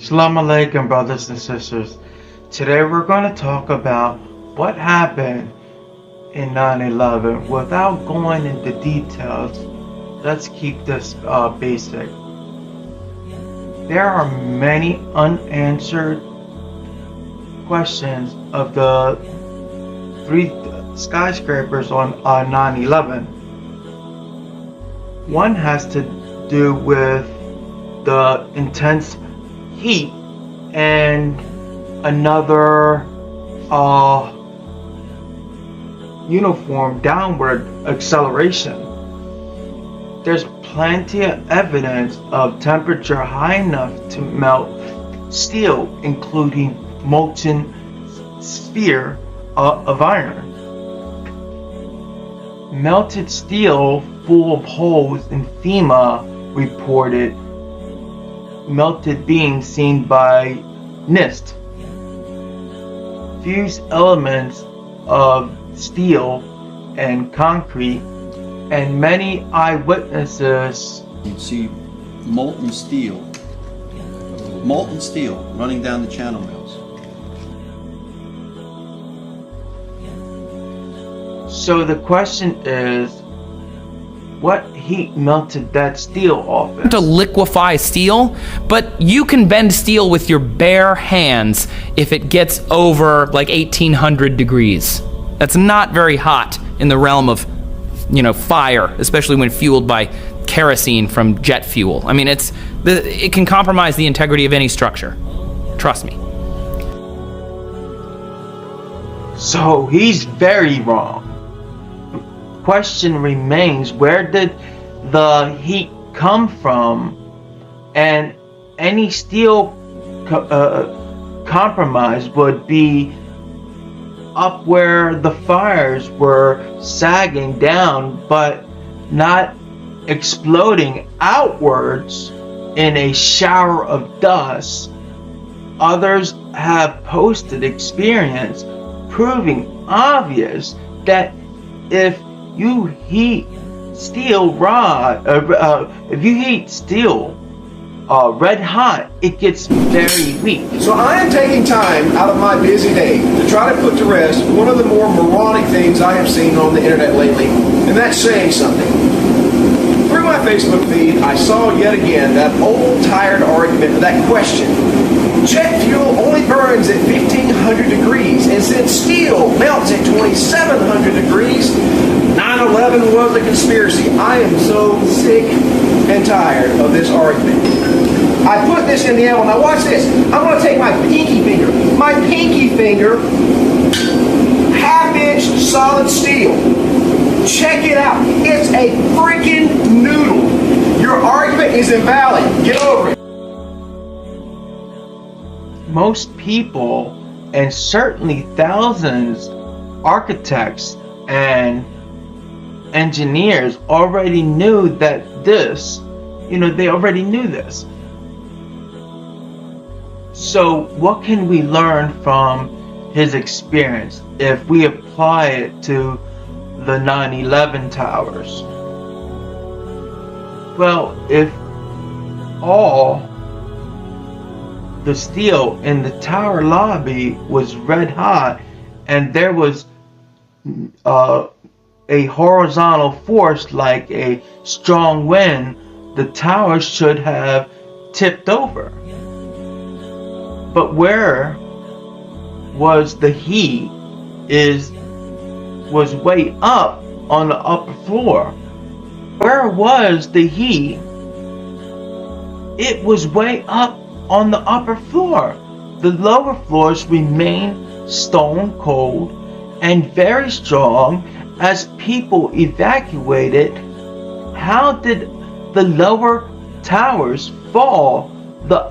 Assalamu alaikum, brothers and sisters. Today we're going to talk about what happened in 9/11. Without going into details, let's keep this basic. There are many unanswered questions of the 3 skyscrapers on 9/11. One has to do with the intense heat, and another uniform downward acceleration. There's plenty of evidence of temperature high enough to melt steel, including molten sphere of iron. Melted steel full of holes in FEMA reported melted being seen by NIST. Fused elements of steel and concrete, and many eyewitnesses. You see molten steel running down the channel mills. So the question is, what heat melted that steel off? To liquefy steel, but you can bend steel with your bare hands if it gets over like 1800 degrees. That's not very hot in the realm of, fire, especially when fueled by kerosene from jet fuel. I mean, it can compromise the integrity of any structure. Trust me. So he's very wrong. Question remains, where did the heat come from? And any steel compromise would be up where the fires were sagging down, but not exploding outwards in a shower of dust. Others have posted experience proving obvious that if you heat steel red hot, it gets very weak. So I am taking time out of my busy day to try to put to rest one of the more moronic things I have seen on the internet lately, and that's saying something. Through my Facebook feed, I saw yet again that old tired argument, that question. Jet fuel only burns at 1500 degrees, and since steel melts at 2700 degrees, 9/11 was a conspiracy. I am so sick and tired of this argument. I put this in the envelope. Now watch this. I'm going to take my pinky finger, half-inch solid steel. Check it out. It's a freaking noodle. Your argument is invalid. Get over it. Most people, and certainly thousands, architects and engineers already knew that they already knew this. So what can we learn from his experience if we apply it to the 9/11 towers? Well, if all the steel in the tower lobby was red hot and there was a horizontal force like a strong wind, the tower should have tipped over. But where was the heat was way up on the upper floor. Where was the heat? It was way up on the upper floor. The lower floors remained stone cold and very strong as people evacuated. How did the lower towers fall? The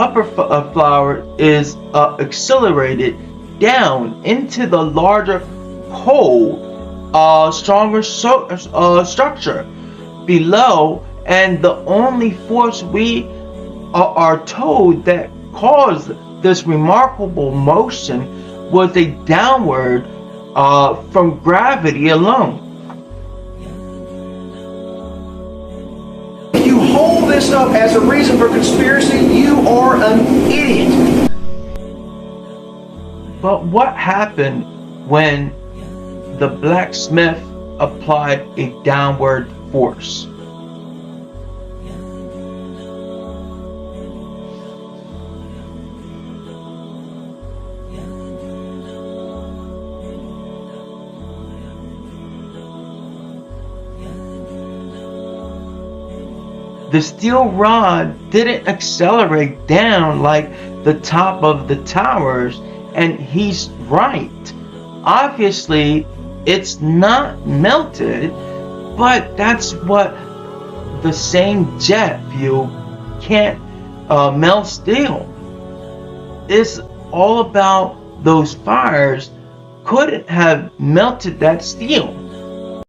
upper floor is accelerated down into the larger, cold, stronger structure below, and the only force we are told that caused this remarkable motion was a downward from gravity alone. If you hold this up as a reason for conspiracy, you are are an idiot. But what happened when the blacksmith applied a downward force? The steel rod didn't accelerate down like the top of the towers, and he's right. Obviously, it's not melted, but that's what the same jet fuel can't melt steel. It's all about those fires couldn't have melted that steel.